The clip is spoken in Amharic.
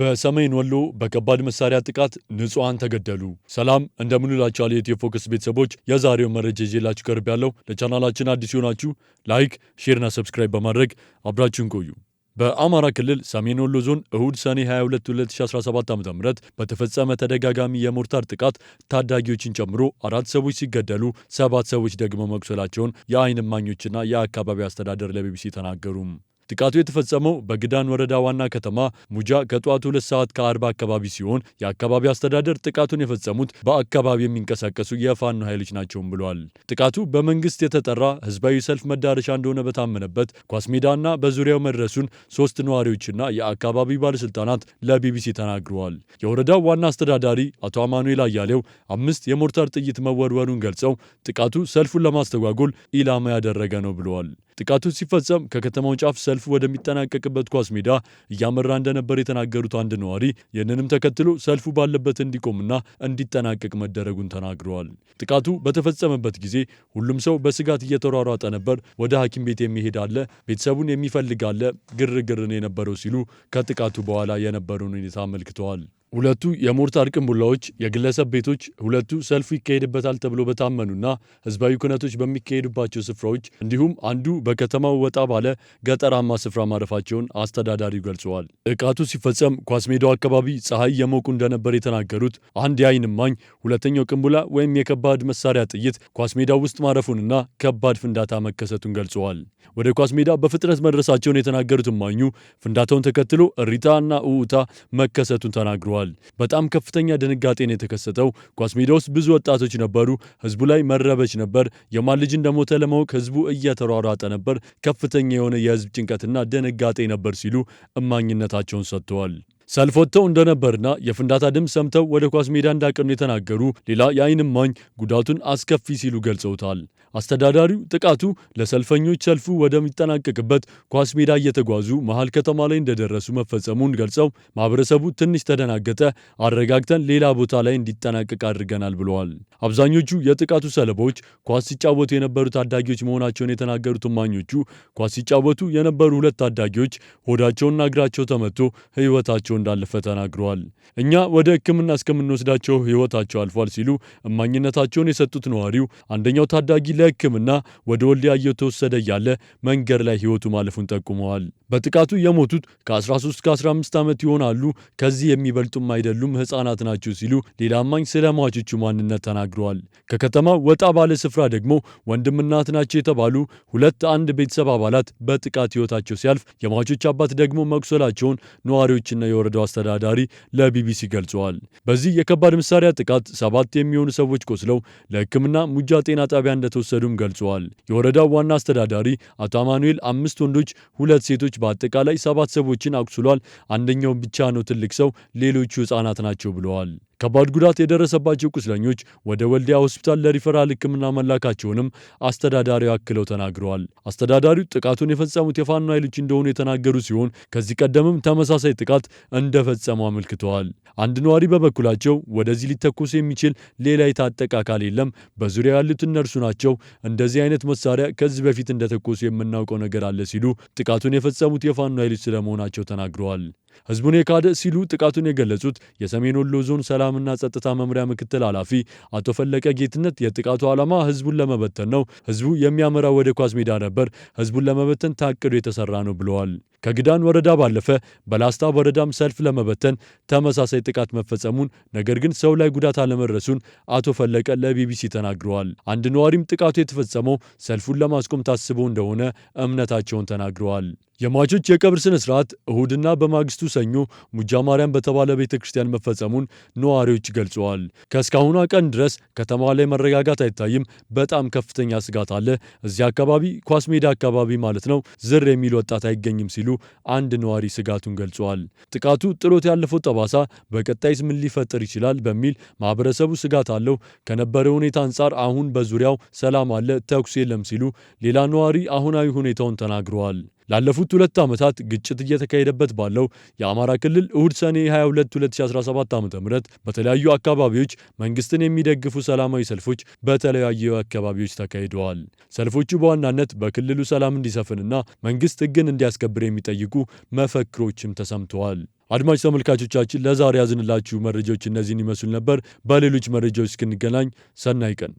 በሰሜን ወሎ በከባድ መሳሪያ ጥቃት ንጹሃን ተገደሉ። ሰላም እንደምንላችኋል የኢትዮ ፎከስ ቤተሰቦች፣ የዛሬው መረጃ ይዤላችሁ ቀርቤያለሁ። ለቻናላችን አዲስ የሆናችሁ ላይክ፣ ሼርና ሰብስክራይብ በማድረግ አብራችሁን ቆዩ። በአማራ ክልል ሰሜን ወሎ ዞን እሁድ ሰኔ 22 2017 ዓ.ም በተፈጸመ ተደጋጋሚ የሞርታር ጥቃት ታዳጊዎችን ጨምሮ 4 ሰዎች ሲገደሉ 7 ሰዎች ደግሞ መቁሰላቸውን የዓይን እማኞችና የአካባቢው አስተዳደር ለቢቢሲ ተናገሩ። ጥቃቱ የተፈጸመው በግዳን ወረዳ ዋና ከተማ ሙጃ ከጠዋቱ 2 ሰዓት ከ40 አካባቢ ሲሆን የአካባቢው አስተዳደር ጥቃቱን የፈጸሙት በአካባቢው የሚንቀሳቀሱ የፋኖ ኃይሎች ናቸውም ብሏል። ጥቃቱ በመንግስት የተጠራ ህዝባዊ ሰልፍ መዳረሻ እንደሆነ በታመነበት ኳስ ሜዳና በዙሪያው መድረሱን 3 ነዋሪዎችና የአካባቢው ባለስልጣናት ለቢቢሲ ተናግረዋል። የወረዳው ዋና አስተዳዳሪ አቶ አማኑኤል አያሌው 5 የሞርታር ጥይት መወርወሩን ገልጸው ጥቃቱ ሰልፉን ለማስተጓጎል ኢላማ ያደረገ ነው ብለዋል። ጥቃቱ ሲፈጸም ከከተማው ጫፍ ሰልፉ ወደሚጠናቀቅበት ኳስ ሜዳ እያመራ እንደነበር የተናገሩት አንድ ነዋሪ ይህንንም ተከትሎ ሰልፉ ባለበት እንዲቆምና እንዲጠናቀቅ መደረጉን ተናግረዋል። ጥቃቱ በተፈጸመበት ጊዜ ሁሉም ሰው በስጋት እየተሯሯጠ ነበር። ወደ ሐኪም ቤት የሚሄድ አለ፣ ቤተሰቡን የሚፈልግ አለ፣ ግርግርን የነበረው ሲሉ ከጥቃቱ በኋላ የነበረውን ሁኔታ አመልክተዋል። ሁለቱ የሞርታር ቅንቡላዎች የግለሰብ ቤቶች፣ ሁለቱ ሰልፉ ይካሄድበታል ተብሎ በታመኑና ህዝባዊ ኩነቶች በሚካሄዱባቸው ስፍራዎች እንዲሁም አንዱ በከተማው ወጣ ባለ ገጠራማ ስፍራ ማረፋቸውን አስተዳዳሪው ገልጸዋል። ጥቃቱ ሲፈጸም ኳስ ሜዳው አካባቢ ፀሐይ የሞቁ እንደነበር የተናገሩት አንድ የዓይን እማኝ ሁለተኛው ቅንቡላ ወይም የከባድ መሳሪያ ጥይት ኳስ ሜዳው ውስጥ ማረፉንና ከባድ ፍንዳታ መከሰቱን ገልጸዋል። ወደ ኳስ ሜዳ በፍጥነት መድረሳቸውን የተናገሩት እማኙ ፍንዳታውን ተከትሎ እሪታና እውታ መከሰቱን ተናግረዋል። በጣም ከፍተኛ ድንጋጤን የተከሰተው ኳስ ሜዳ ውስጥ ብዙ ወጣቶች ነበሩ። ህዝቡ ላይ መረበች ነበር። የማን ልጅ እንደሞተ ለማወቅ ህዝቡ እየተሯሯጠ ነበር። ከፍተኛ የሆነ የህዝብ ጭንቀትና ድንጋጤ ነበር ሲሉ እማኝነታቸውን ሰጥተዋል። ሰልፍ ወጥተው እንደነበርና የፍንዳታ ድምፅ ሰምተው ወደ ኳስ ሜዳ እንዳቀኑ የተናገሩ ሌላ የዓይን እማኝ ጉዳቱን አስከፊ ሲሉ ገልጸውታል። አስተዳዳሪው ጥቃቱ ለሰልፈኞች ሰልፉ ወደሚጠናቀቅበት ኳስ ሜዳ እየተጓዙ መሃል ከተማ ላይ እንደደረሱ መፈጸሙን ገልጸው ማህበረሰቡ ትንሽ ተደናገጠ፣ አረጋግተን ሌላ ቦታ ላይ እንዲጠናቀቅ አድርገናል ብለዋል። አብዛኞቹ የጥቃቱ ሰለባዎች ኳስ ሲጫወቱ የነበሩ ታዳጊዎች መሆናቸውን የተናገሩት እማኞቹ ኳስ ሲጫወቱ የነበሩ 2 ታዳጊዎች ሆዳቸውና እግራቸው ተመቶ ህይወታቸው እንዳለፈ ተናግረዋል። እኛ ወደ ሕክምና እስከምንወስዳቸው ህይወታቸው አልፏል ሲሉ እማኝነታቸውን የሰጡት ነዋሪው አንደኛው ታዳጊ ለሕክምና ወደ ወልዲያ እየተወሰደ እያለ መንገድ ላይ ህይወቱ ማለፉን ጠቁመዋል። በጥቃቱ የሞቱት ከ13 እስከ 15 ዓመት ይሆናሉ፣ ከዚህ የሚበልጡም አይደሉም፣ ህፃናት ናቸው ሲሉ ሌላ እማኝ ስለ ሟቾቹ ማንነት ተናግረዋል። ከከተማው ወጣ ባለ ስፍራ ደግሞ ወንድምና እህት ናቸው የተባሉ 2 አንድ ቤተሰብ አባላት በጥቃት ህይወታቸው ሲያልፍ የሟቾች አባት ደግሞ መቁሰላቸውን ነዋሪዎችና የወረዳው አስተዳዳሪ ለቢቢሲ ገልጸዋል። በዚህ የከባድ መሳሪያ ጥቃት 7 የሚሆኑ ሰዎች ቆስለው ለሕክምና ሙጃ ጤና ጣቢያ እንደተወሰዱም ገልጸዋል። የወረዳው ዋና አስተዳዳሪ አቶ አማኑኤል 5 ወንዶች 2 ሴቶች በአጠቃላይ 7 ሰዎችን አቁስሏል። አንደኛው ብቻ ነው ትልቅ ሰው፣ ሌሎቹ ህፃናት ናቸው ብለዋል። ከባድ ጉዳት የደረሰባቸው ቁስለኞች ወደ ወልዲያ ሆስፒታል ለሪፈራል ሕክምና መላካቸውንም አስተዳዳሪው አክለው ተናግረዋል። አስተዳዳሪው ጥቃቱን የፈጸሙት የፋኖ ኃይሎች እንደሆኑ የተናገሩ ሲሆን ከዚህ ቀደምም ተመሳሳይ ጥቃት እንደፈጸሙ አመልክተዋል። አንድ ነዋሪ በበኩላቸው ወደዚህ ሊተኮስ የሚችል ሌላ የታጠቀ አካል የለም፣ በዙሪያ ያሉት እነርሱ ናቸው። እንደዚህ አይነት መሳሪያ ከዚህ በፊት እንደተኮሱ የምናውቀው ነገር አለ ሲሉ ጥቃቱን የፈጸሙት የፋኖ ኃይሎች ስለመሆናቸው ተናግረዋል። ህዝቡን የካደ ሲሉ ጥቃቱን የገለጹት የሰሜን ወሎ ዞን ሰላምና ጸጥታ መምሪያ ምክትል ኃላፊ አቶ ፈለቀ ጌትነት የጥቃቱ ዓላማ ህዝቡን ለመበተን ነው። ህዝቡ የሚያመራው ወደ ኳስ ሜዳ ነበር። ህዝቡን ለመበተን ታቅዶ የተሰራ ነው ብለዋል። ከግዳን ወረዳ ባለፈ በላስታ ወረዳም ሰልፍ ለመበተን ተመሳሳይ ጥቃት መፈጸሙን፣ ነገር ግን ሰው ላይ ጉዳት አለመድረሱን አቶ ፈለቀ ለቢቢሲ ተናግረዋል። አንድ ነዋሪም ጥቃቱ የተፈጸመው ሰልፉን ለማስቆም ታስቦ እንደሆነ እምነታቸውን ተናግረዋል። የሟቾች የቀብር ስነ ስርዓት እሁድና በማግስቱ ሰኞ ሙጃ ማርያም በተባለ ቤተ ክርስቲያን መፈጸሙን ነዋሪዎች ገልጸዋል። ከእስካሁኗ ቀን ድረስ ከተማዋ ላይ መረጋጋት አይታይም፣ በጣም ከፍተኛ ስጋት አለ። እዚህ አካባቢ ኳስ ሜዳ አካባቢ ማለት ነው፣ ዝር የሚል ወጣት አይገኝም ሲሉ አንድ ነዋሪ ስጋቱን ገልጸዋል። ጥቃቱ ጥሎት ያለፈው ጠባሳ በቀጣይስ ምን ሊፈጥር ይችላል በሚል ማህበረሰቡ ስጋት አለው። ከነበረው ሁኔታ አንጻር አሁን በዙሪያው ሰላም አለ፣ ተኩስ የለም ሲሉ ሌላ ነዋሪ አሁናዊ ሁኔታውን ተናግረዋል። ላለፉት 2 ዓመታት ግጭት እየተካሄደበት ባለው የአማራ ክልል እሁድ ሰኔ 22 2017 ዓ.ም በተለያዩ አካባቢዎች መንግስትን የሚደግፉ ሰላማዊ ሰልፎች በተለያዩ አካባቢዎች ተካሂደዋል። ሰልፎቹ በዋናነት በክልሉ ሰላም እንዲሰፍንና መንግስት ሕግን እንዲያስከብር የሚጠይቁ መፈክሮችም ተሰምተዋል። አድማጭ ተመልካቾቻችን ለዛሬ ያዝንላችሁ መረጃዎች እነዚህን ይመስሉ ነበር። በሌሎች መረጃዎች እስክንገናኝ ሰናይ ቀን